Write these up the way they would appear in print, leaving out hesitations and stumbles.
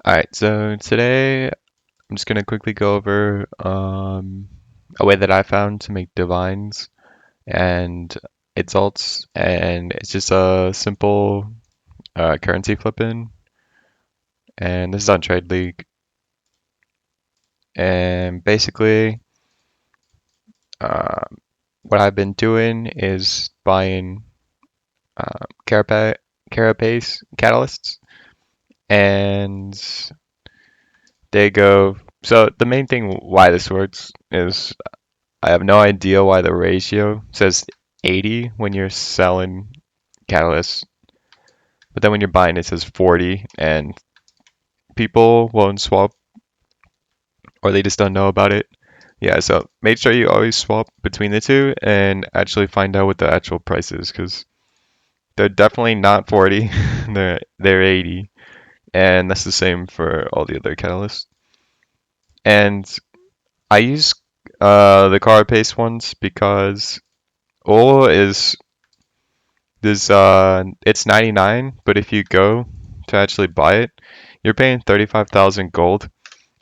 Alright, so today I'm just gonna quickly go over a way that I found to make divines and exalts, and it's just a simple currency flip-in, and this is on Trade League. And basically, uh, what I've been doing is buying carapace catalysts, and they go. So the main thing why this works is I have no idea why the ratio says 80 when you're selling catalysts, but then when you're buying it says 40, and people won't swap or they just don't know about it. Yeah, so make sure you always swap between the two and actually find out what the actual price is because they're definitely not 40, they're 80, and that's the same for all the other catalysts. And I use the card paste ones because oil is This it's 99, but if you go to actually buy it, you're paying 35,000 gold.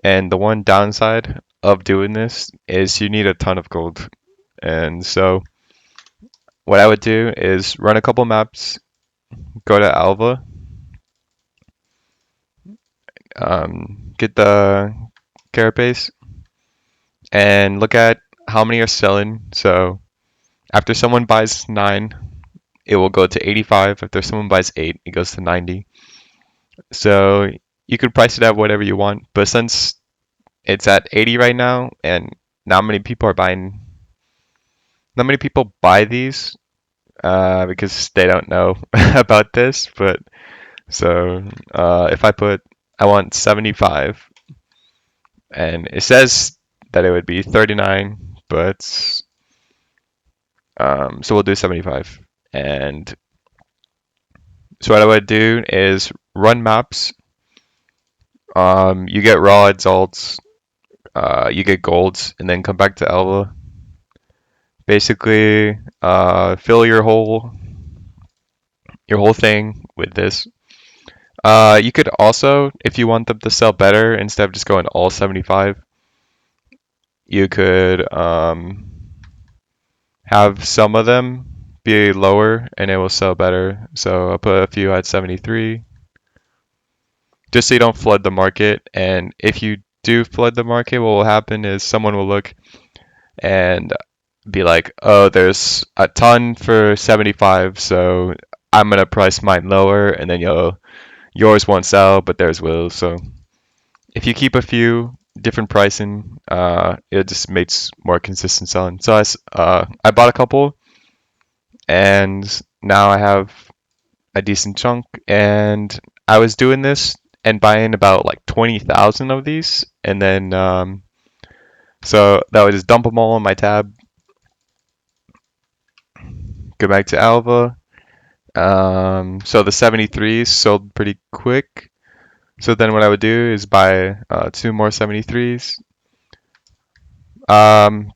And the one downside of doing this is you need a ton of gold. And so what I would do is run a couple maps, go to Alva, get the carapace, and look at how many are selling. So after someone buys 9, it will go to 85. After someone buys 8, it goes to 90. So you could price it at whatever you want, but since it's at 80 right now, and not many people are buying, not many people buy these because they don't know about this. But so if I want 75, and it says that it would be 39, but so we'll do 75. And so what I would do is run maps. You get raw exalts, you get golds, and then come back to Elva. Basically, fill your whole thing with this. You could also, if you want them to sell better, instead of just going all 75, you could have some of them be lower and it will sell better. So I'll put a few at 73, just so you don't flood the market. And if you do flood the market, what will happen is someone will look and be like, oh, there's a ton for 75, so I'm gonna price mine lower, and then yours won't sell, but theirs will. So if you keep a few different pricing, it just makes more consistent selling. So I bought a couple, and now I have a decent chunk, and I was doing this and buying about like 20,000 of these, and then so that would just dump them all on my tab, go back to Alva. So the 73s sold pretty quick. So then what I would do is buy two more 73s.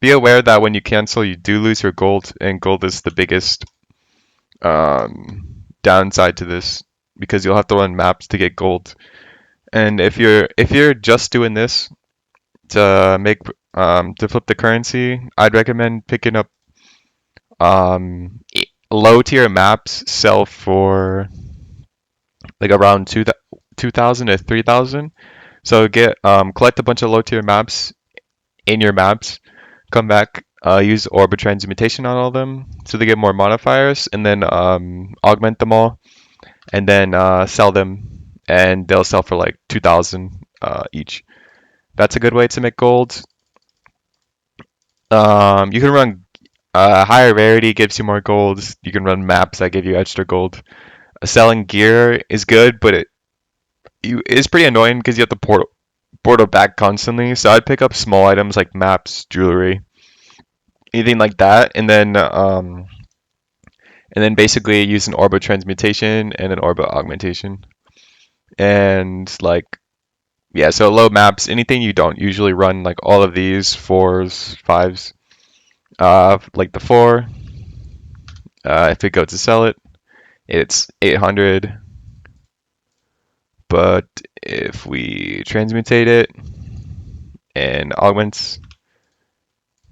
Be aware that when you cancel, you do lose your gold, and gold is the biggest downside to this because you'll have to run maps to get gold. And if you're just doing this to make to flip the currency, I'd recommend picking up low tier maps sell for like around 2,000 to 3,000. So collect a bunch of low tier maps in your maps, come back, use Orb of Transmutation on all of them so they get more modifiers, and then augment them all, and then sell them, and they'll sell for like 2,000 each. That's a good way to make gold. You can run higher rarity gives you more gold. You can run maps that give you extra gold. Selling gear is good, but it's pretty annoying because you have to portal back constantly. So I'd pick up small items like maps, jewelry, anything like that, and then basically use an orb of transmutation and an orb of augmentation. And like yeah, so low maps, anything you don't usually run, like all of these fours, fives. Like the four, if we go to sell it, it's 800, but if we transmutate it and augments,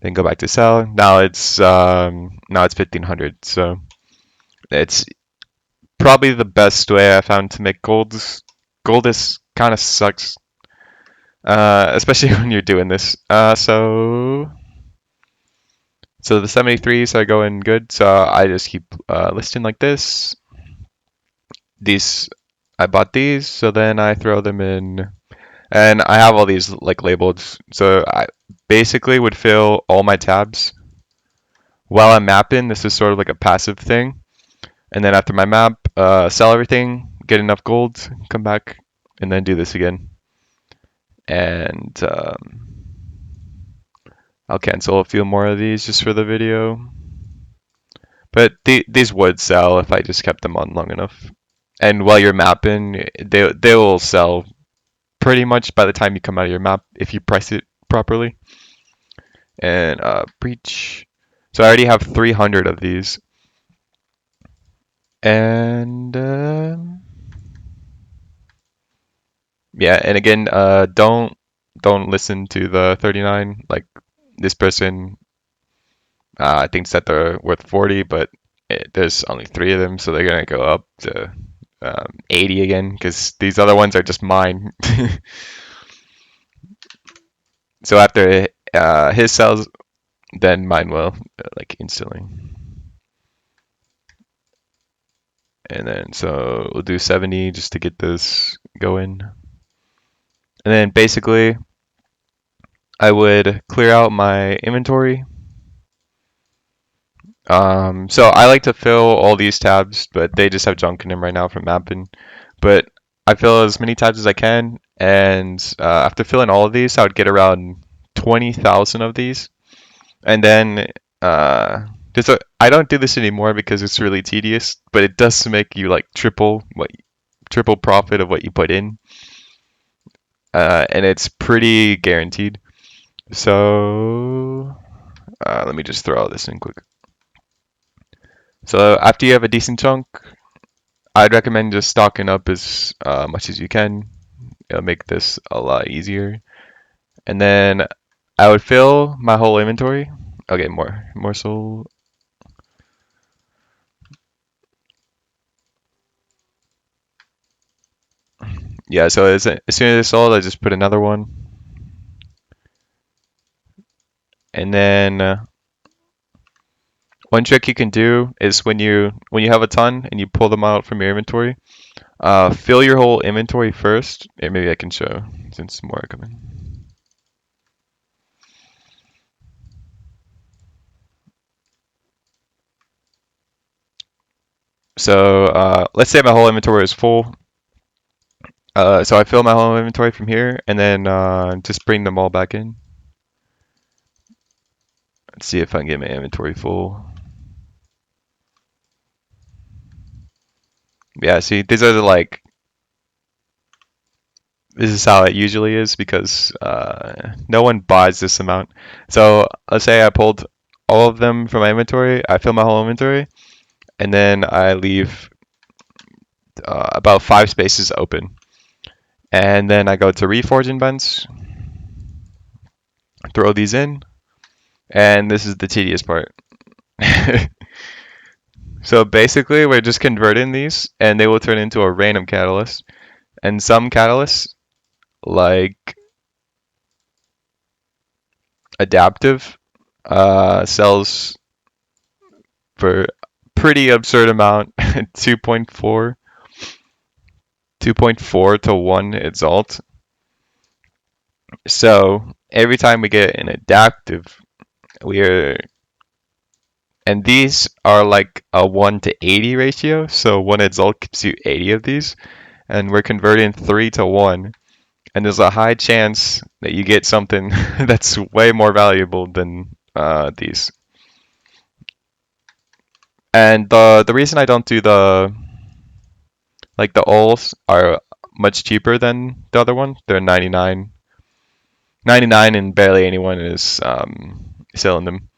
then go back to sell. Now it's 1500. So it's probably the best way I found to make gold. Gold is kind of sucks, especially when you're doing this. So the 73s are going good. So I just keep listing like this. These I bought these, so then I throw them in, and I have all these like labeled. So I basically would fill all my tabs while I'm mapping. This is sort of like a passive thing. And then after my map, sell everything, get enough gold, come back, and then do this again. And I'll cancel a few more of these just for the video. But these would sell if I just kept them on long enough. And while you're mapping, they will sell pretty much by the time you come out of your map if you price it properly. And breach. So I already have 300 of these. And yeah, and again, don't listen to the 39. Like this person, thinks that they're worth 40, but there's only 3 of them, so they're gonna go up to 80 again because these other ones are just mine. So after his sells, then mine will like instantly. And then so we'll do 70 just to get this going. And then basically I would clear out my inventory. So I like to fill all these tabs, but they just have junk in them right now from mapping. But I fill as many tabs as I can, and after filling all of these, I would get around 20,000 of these. And then I don't do this anymore because it's really tedious, but it does make you like triple profit of what you put in, and it's pretty guaranteed. So let me just throw all this in quick. So after you have a decent chunk, I'd recommend just stocking up as much as you can. It'll make this a lot easier. And then I would fill my whole inventory. Okay, more soul. Yeah, so as soon as it's sold, I just put another one. And then one trick you can do is when you have a ton and you pull them out from your inventory, fill your whole inventory first. And maybe I can show since more are coming. So let's say my whole inventory is full. So I fill my whole inventory from here, and then just bring them all back in. Let's see if I can get my inventory full. Yeah, see, these are this is how it usually is because no one buys this amount. So let's say I pulled all of them from my inventory, I fill my whole inventory, and then I leave about 5 spaces open. And then I go to reforge invents, throw these in, and this is the tedious part. So basically, we're just converting these, and they will turn into a random catalyst. And some catalysts, like adaptive, sells for pretty absurd amount, 2.4 to 1 Exalt. So every time we get an adaptive, and these are like a 1 to 80 ratio, so 1 Exalt gives you 80 of these, and we're converting 3 to 1, and there's a high chance that you get something that's way more valuable than these. And the reason I don't do the alls are much cheaper than the other one. They're 99, and barely anyone is selling them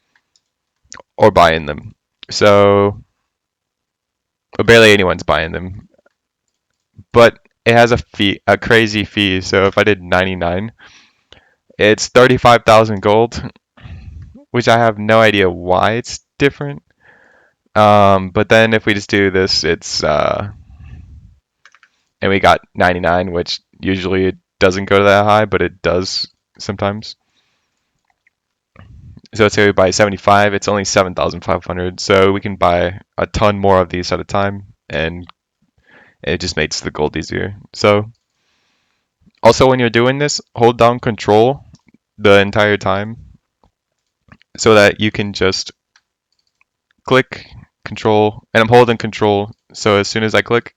or buying them. So barely anyone's buying them. But it has a crazy fee. So if I did 99, it's 35,000 gold, which I have no idea why it's different. But then if we just do this, it's and we got 99, which usually it doesn't go to that high, but it does sometimes. So let's say we buy 75, it's only 7,500. So we can buy a ton more of these at a time, and it just makes the gold easier. So also when you're doing this, hold down control the entire time so that you can just click control, and I'm holding control. So as soon as I click,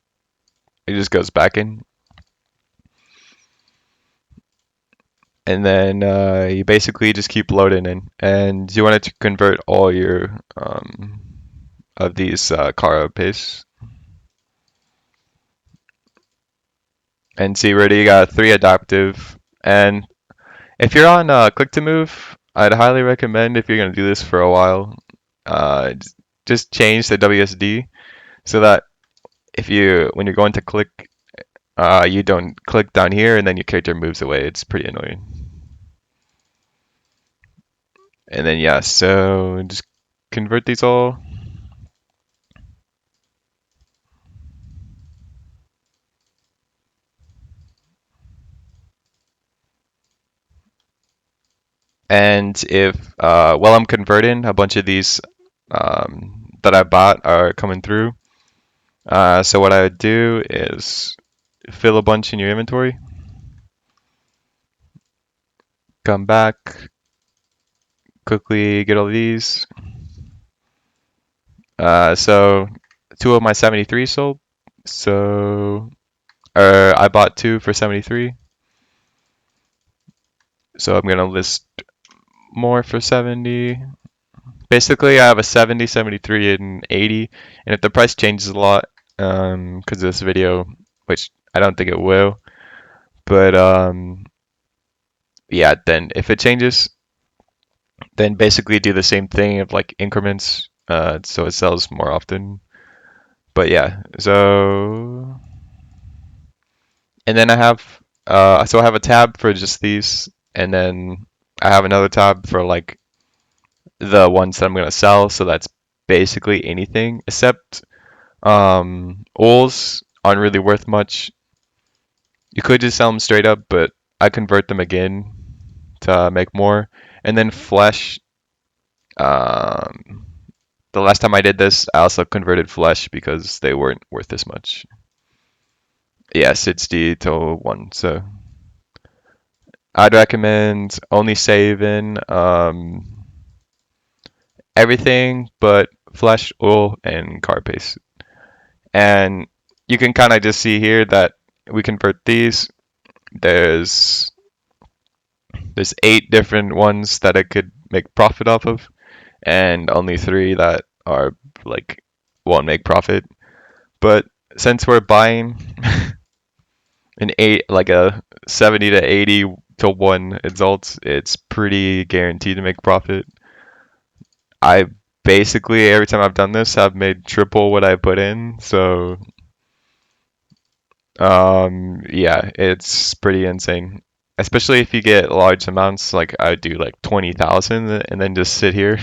it just goes back in. And then you basically just keep loading in, and you want to convert all your of these Kara paste. And see, we already got 3 adaptive. And if you're on click to move, I'd highly recommend, if you're gonna do this for a while, just change the WSD so that when you're going to click, you don't click down here and then your character moves away. It's pretty annoying. And then yeah, so just convert these all. And if while I'm converting, a bunch of these that I bought are coming through. So what I would do is fill a bunch in your inventory, come back, quickly get all these. So 2 of my 73 sold. So I bought 2 for 73. So I'm gonna list more for 70. Basically, I have a 70, 73, and 80. And if the price changes a lot, because of this video, which I don't think it will, but yeah, then if it changes, then basically do the same thing of like increments, so it sells more often. But yeah, so and then I have so I have a tab for just these, and then I have another tab for like the ones that I'm gonna sell. So that's basically anything except Ols aren't really worth much. You could just sell them straight up, but I convert them again to make more. And then flesh. Um, the last time I did this, I also converted flesh because they weren't worth as much. Yes, it's the total one. So I'd recommend only saving everything but flesh, oil, and carapace. And you can kind of just see here that we convert these. There's 8 different ones that I could make profit off of, and only 3 that are like won't make profit. But since we're buying like a 70 to 80 to 1 exalts, it's pretty guaranteed to make profit. I basically every time I've done this, I've made triple what I put in. So yeah, it's pretty insane. Especially if you get large amounts, like I do like 20,000 and then just sit here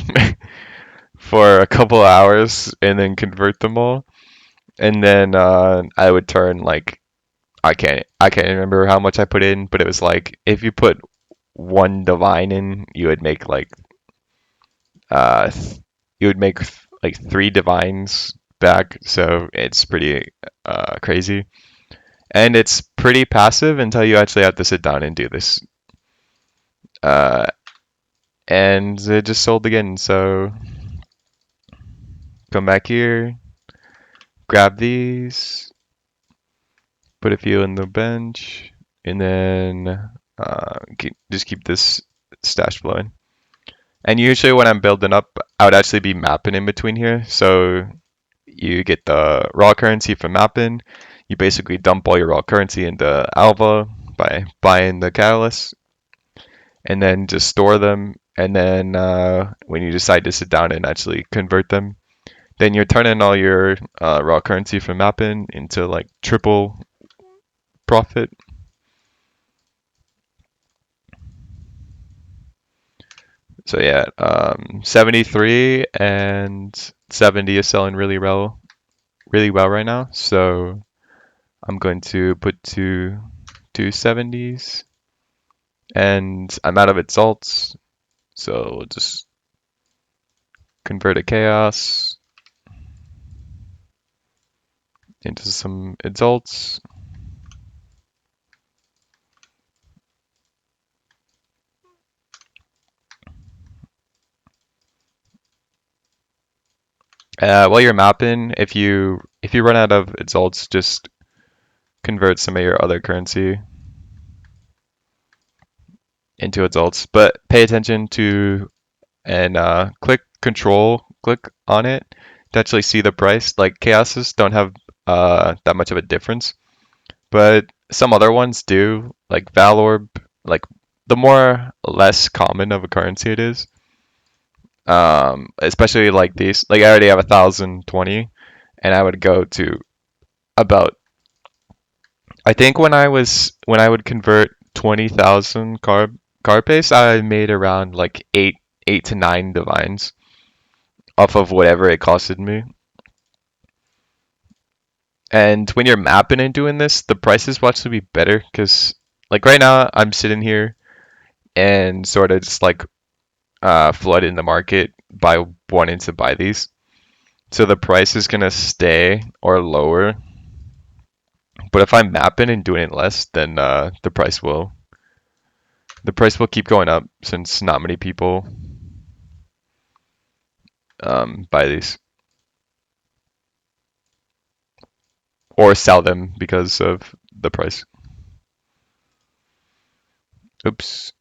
for a couple of hours and then convert them all. And then I would turn like I can't remember how much I put in, but it was like if you put 1 divine in, you would make like uh you would make like 3 divines back. So it's pretty crazy. And it's pretty passive until you actually have to sit down and do this. Uh, and it just sold again. So come back here, grab these, put a few in the bench, and then just keep this stash flowing. And usually when I'm building up, I would actually be mapping in between here. So you get the raw currency from mapping. You basically dump all your raw currency into Alva by buying the catalyst, and then just store them. And then when you decide to sit down and actually convert them, then you're turning all your raw currency from mapping into like triple profit. So yeah, 73 and 70 is selling really well right now. So I'm going to put two 70s, and I'm out of exalts, so we'll just convert a chaos into some exalts. While you're mapping, if you run out of exalts, just convert some of your other currency into exalts. But pay attention to and click on it to actually see the price. Like chaoses don't have that much of a difference, but some other ones do. Like Valorb, like the more less common of a currency it is. Especially like these. Like I already have 1,020, and I would go to about. I think when I would convert 20,000 card base, I made around like eight to nine divines off of whatever it costed me. And when you're mapping and doing this, the prices will actually be better because, like right now, I'm sitting here and sort of just like flooding the market by wanting to buy these. So the price is gonna stay or lower. But if I'm mapping and doing it less, then the price will keep going up since not many people buy these or sell them because of the price. Oops.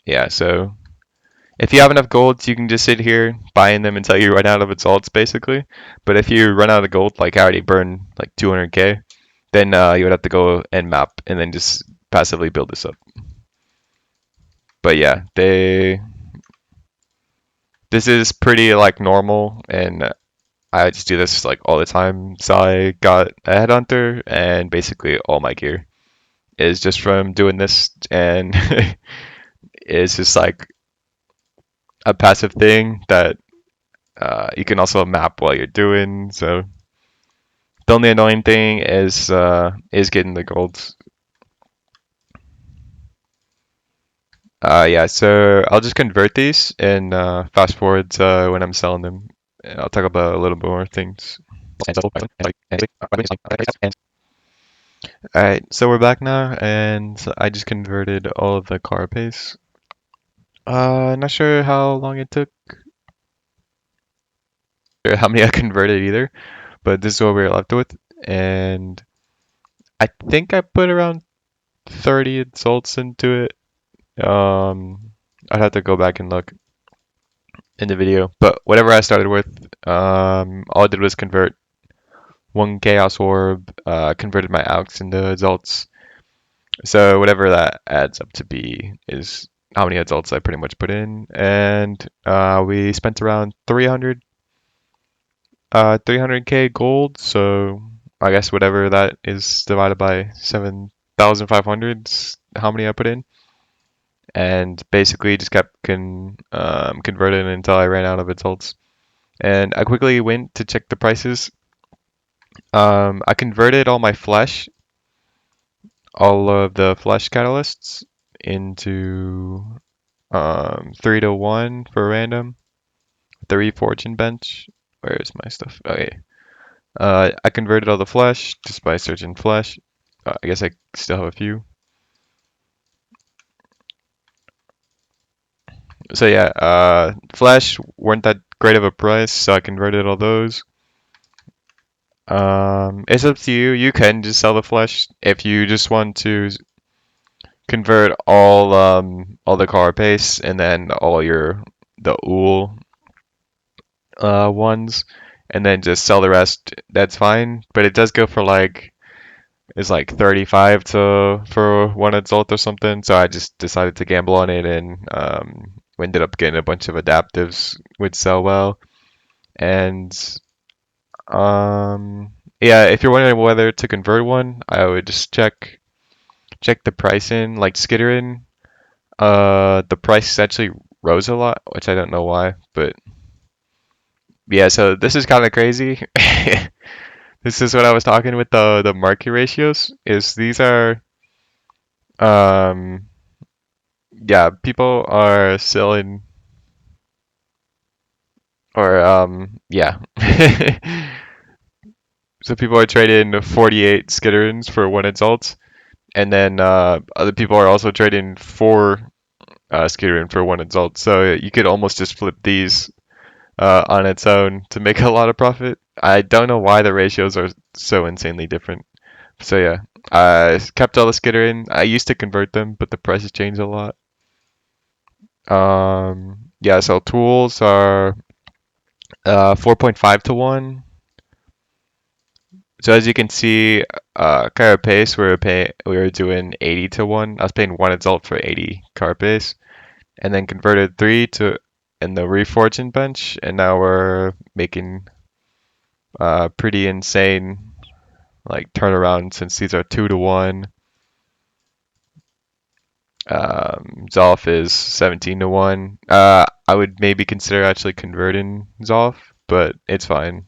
Yeah, so if you have enough gold, you can just sit here buying them until you run out of exalts, basically. But if you run out of gold, like I already burned like 200k, then you would have to go and map and then just passively build this up. But yeah, this is pretty like normal, and I just do this like all the time. So I got a headhunter, and basically all my gear is just from doing this, and it's just like a passive thing that you can also map while you're doing. So the only annoying thing is getting the golds. Yeah, so I'll just convert these and fast forward to when I'm selling them. And I'll talk about a little bit more things. Alright, so we're back now, and I just converted all of the car pace. Not sure how long it took, or how many I converted either, but this is what we were left with. And I think I put around 30 insults into it. I'd have to go back and look in the video, but whatever I started with, all I did was convert one Chaos Orb, converted my Aux into exalts. So whatever that adds up to be is how many exalts I pretty much put in, and we spent around 300k gold. So I guess whatever that is divided by 7,500 is how many I put in, and basically just kept converting until I ran out of exalts. And I quickly went to check the prices. I converted all of the flesh catalysts into 3 to 1 for random, 3 fortune bench. Where's my stuff? Okay. I converted all the flesh just by searching flesh. I guess I still have a few. So yeah, flesh weren't that great of a price, so I converted all those. It's up to you. You can just sell the flesh if you just want to convert all the car pace and then all the ool ones, and then just sell the rest. That's fine, but it does go for like it's like 35 to for one exalt or something. So I just decided to gamble on it and we ended up getting a bunch of adaptives which sell well. And yeah, if you're wondering whether to convert one, I would just check the price in, like Skittering. The price actually rose a lot, which I don't know why, but yeah, so this is kind of crazy. This is what I was talking with the market ratios, is these are um yeah, people are selling or yeah. So people are trading 48 Skitterins for one Exalt, and then other people are also trading four Skitterin for one Exalt. So you could almost just flip these on its own to make a lot of profit. I don't know why the ratios are so insanely different. So yeah, I kept all the Skitterin. I used to convert them, but the prices changed a lot. Yeah, so tools are 4.5 to 1. So as you can see, Carapace, we were doing 80 to 1. I was paying one Exalt for 80 Carapace, and then converted 3 to in the Reforging bench, and now we're making pretty insane like turnaround since these are 2 to 1. Zolf is 17 to 1. I would maybe consider actually converting Zolf, but it's fine.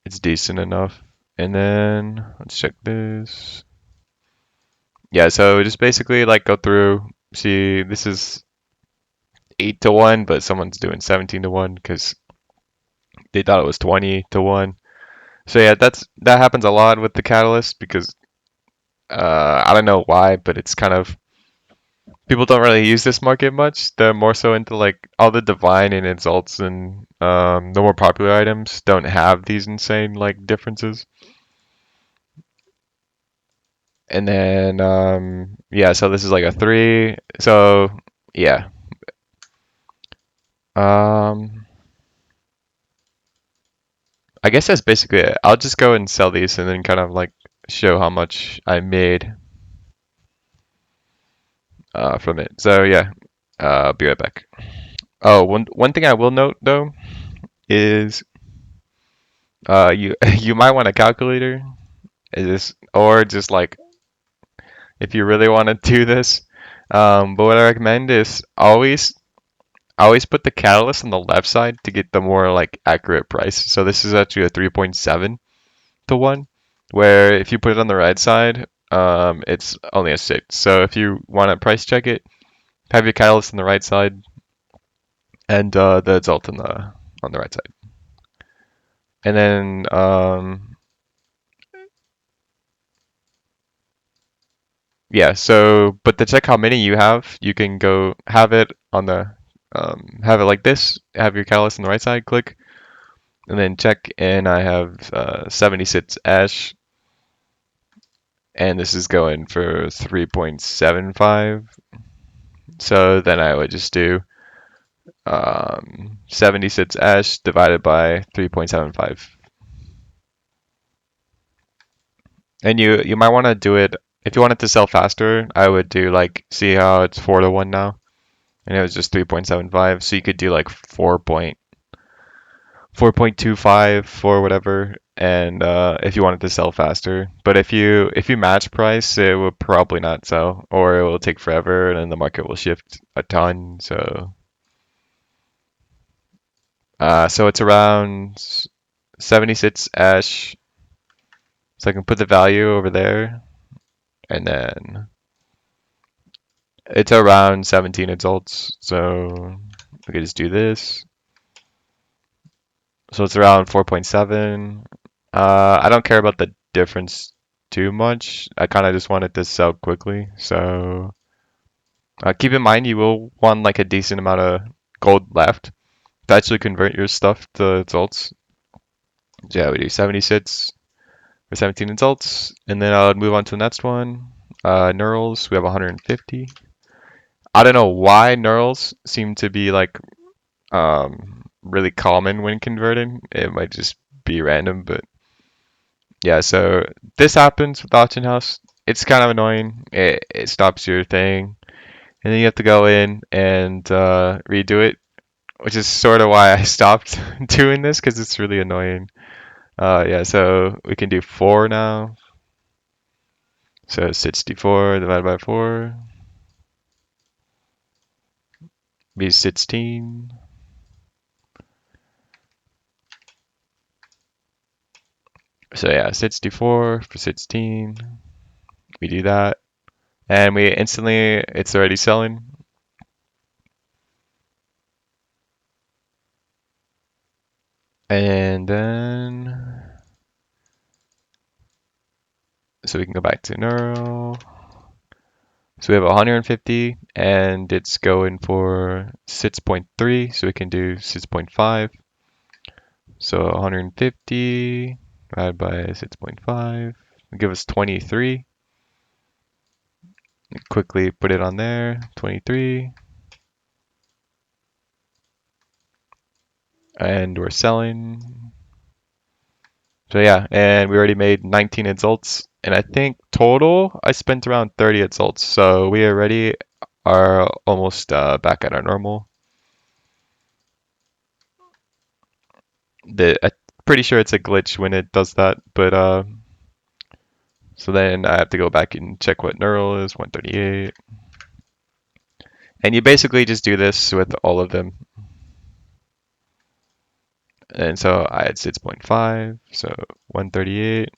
It's decent enough. And then let's check this. Yeah, so just basically like go through, see this is 8 to 1, but someone's doing 17 to 1 because they thought it was 20 to 1. So yeah, that happens a lot with the catalyst because I don't know why, but it's kind of people don't really use this market much. They're more so into like all the divine and exalts and the more popular items don't have these insane like differences. And then yeah, so this is like a 3. So yeah. Um I guess that's basically it. I'll just go and sell these and then kind of like show how much I made from it. So yeah, I'll be right back. Oh, one thing I will note though is you you might want a calculator. Is this or just like if you really want to do this. But what I recommend is always put the catalyst on the left side to get the more like accurate price. So this is actually a 3.7 to 1, where if you put it on the right side, it's only a 6. So if you want to price check it, have your catalyst on the right side and the exalt on the right side. And then yeah, so but to check how many you have, you can go have it on the have it like this, have your catalyst on the right side, click, and then check, and I have 76 ash, and this is going for 3.75. So then I would just do 76 ash divided by 3.75. And you might want to do it if you want it to sell faster. I would do like see how it's 4 to 1 now, and it was just 3.75. So you could do like 4.25 or whatever, and if you wanted to sell faster. But if you match price, it will probably not sell, or it will take forever, and then the market will shift a ton. So it's around 76 ash. So I can put the value over there, and then it's around 17 adults. So we could just do this. So it's around 4.7. I don't care about the difference too much. I kind of just want it to sell quickly. So keep in mind you will want like a decent amount of gold left to actually convert your stuff to adults. So yeah, we do 76 for 17 adults, and then I'll move on to the next one. Neurals, we have 150. I don't know why neurals seem to be like really common when converting. It might just be random, but yeah, so this happens with auction house. It's kind of annoying. It stops your thing. and then you have to go in and redo it, which is sort of why I stopped doing this because it's really annoying. Yeah, so we can do 4 now. So 64 divided by 4 be 16. So yeah, 64 for 16. We do that. And we instantly, it's already selling. And then, so we can go back to neural. So we have 150 and it's going for 6.3. So we can do 6.5. So 150 divided by 6.5 will give us 23. Quickly put it on there, 23. And we're selling. So yeah, and we already made 19 exalts. And I think total, I spent around 30 exalts. So we already are almost back at our normal. I'm pretty sure it's a glitch when it does that, but so then I have to go back and check what neural is, 138. And you basically just do this with all of them. And so I had 6.5, so 138.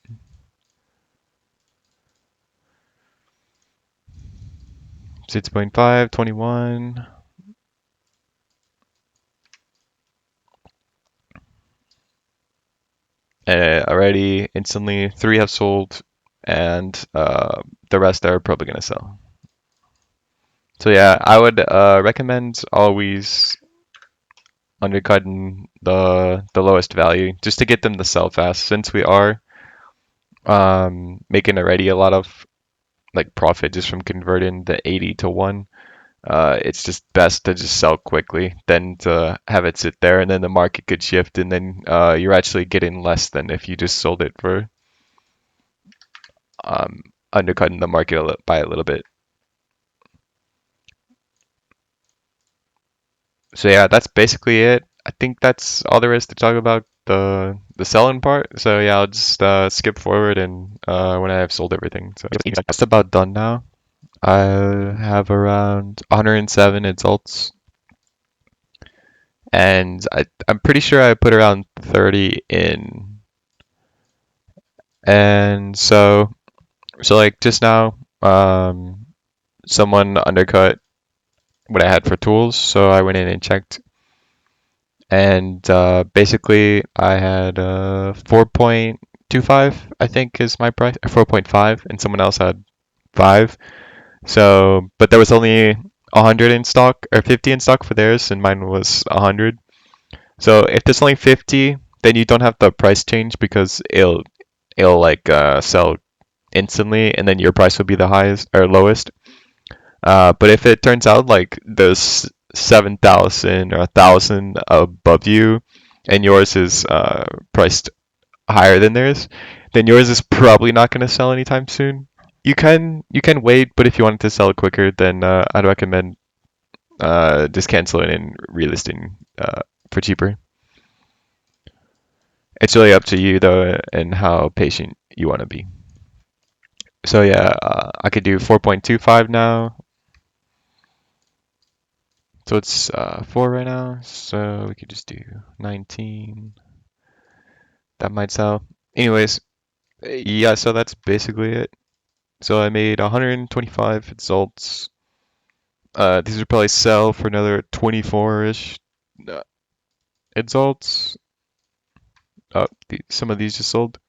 6.5, 21. And already instantly 3 have sold, and the rest are probably going to sell. So yeah, I would recommend always undercutting the lowest value just to get them to sell fast. Since we are making already a lot of like profit just from converting the 80 to 1, it's just best to just sell quickly than to have it sit there and then the market could shift and then you're actually getting less than if you just sold it for um, undercutting the market by a little bit. So yeah, that's basically it. I think that's all there is to talk about the selling part. So yeah, I'll just skip forward and when I have sold everything. So that's about done now. I have around 107 exalts, and I'm pretty sure I put around 30 in. And so like just now, someone undercut what I had for tools, so I went in and checked. And basically, I had 4.25, I think is my price, 4.5, and someone else had 5. So, but there was only 100 in stock, or 50 in stock for theirs, and mine was 100. So if there's only 50, then you don't have the price change because it'll like sell instantly, and then your price will be the highest or lowest. But if it turns out like there's 7,000 or 1,000 above you, and yours is priced higher than theirs, then yours is probably not going to sell anytime soon. You can wait, but if you wanted to sell it quicker, then I'd recommend just canceling and relisting for cheaper. It's really up to you though, and how patient you want to be. So yeah, I could do 4.25 now. So it's 4 right now, so we could just do 19. That might sell. Anyways, yeah, so that's basically it. So I made 125 results. These would probably sell for another 24-ish results. Some of these just sold.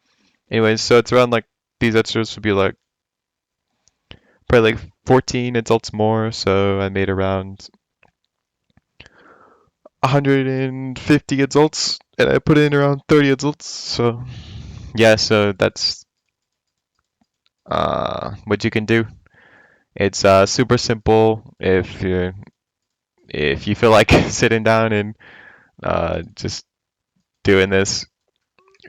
Anyways, so it's around like these extras would be like probably like 14 results more. So I made around 150 results, and I put in around 30 results. So yeah, so that's what you can do. It's super simple if you feel like sitting down and just doing this,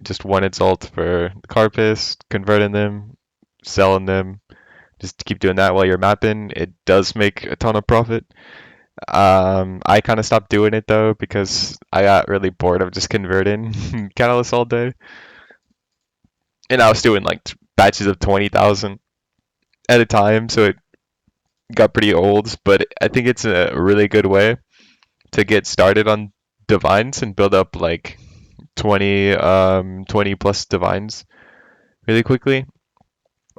just one insult for the carpus, converting them, selling them, Just keep doing that while you're mapping. It does make a ton of profit. I kind of stopped doing it though because I got really bored of just converting catalysts all day, and I was doing like batches of 20,000 at a time, so it got pretty old. But I think it's a really good way to get started on divines and build up like 20 plus divines really quickly.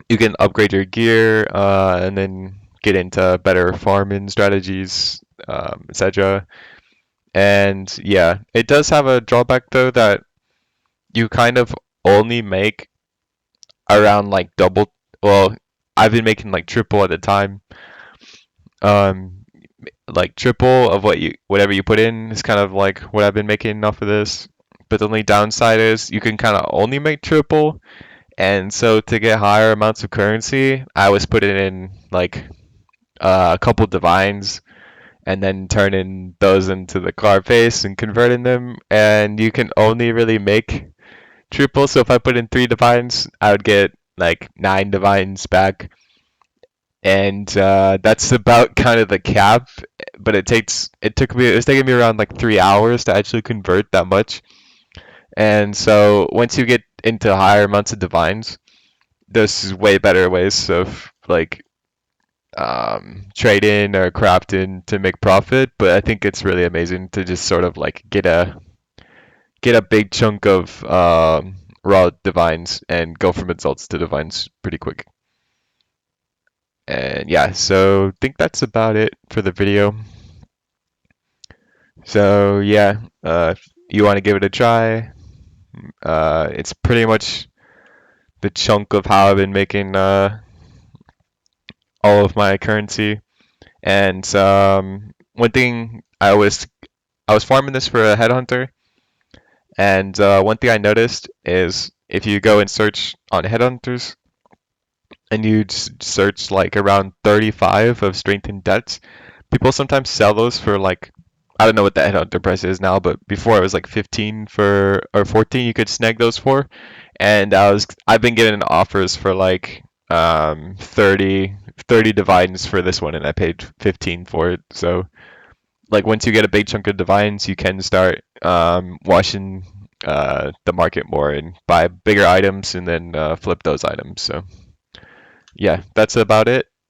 You can upgrade your gear and then get into better farming strategies, etc. And yeah, it does have a drawback though that you kind of only make around like double. Well, I've been making like triple at a time. Um, like triple of whatever you put in is kind of like what I've been making off of this. But the only downside is you can kind of only make triple, and so to get higher amounts of currency, I was putting in like a couple divines and then turning those into the card face and converting them. And you can only really make triple. So if I put in 3 divines, I would get like 9 divines back. And that's about kind of the cap. But it was taking me around like 3 hours to actually convert that much. And so once you get into higher amounts of divines, there's way better ways of like trading or crafting to make profit. But I think it's really amazing to just sort of like get a big chunk of raw divines and go from exalts to divines pretty quick. And yeah, so I think that's about it for the video. So yeah, if you want to give it a try, it's pretty much the chunk of how I've been making all of my currency. And one thing I was farming this for a headhunter, and one thing I noticed is if you go and search on headhunters and you search like around 35 of strength and debts, people sometimes sell those for like I don't know what the headhunter price is now, but before it was like 15 for or 14 you could snag those for, and I've been getting offers for like 30 divines for this one, and I paid 15 for it. So like once you get a big chunk of divines, you can start washing the market more and buy bigger items and then flip those items. So yeah, that's about it.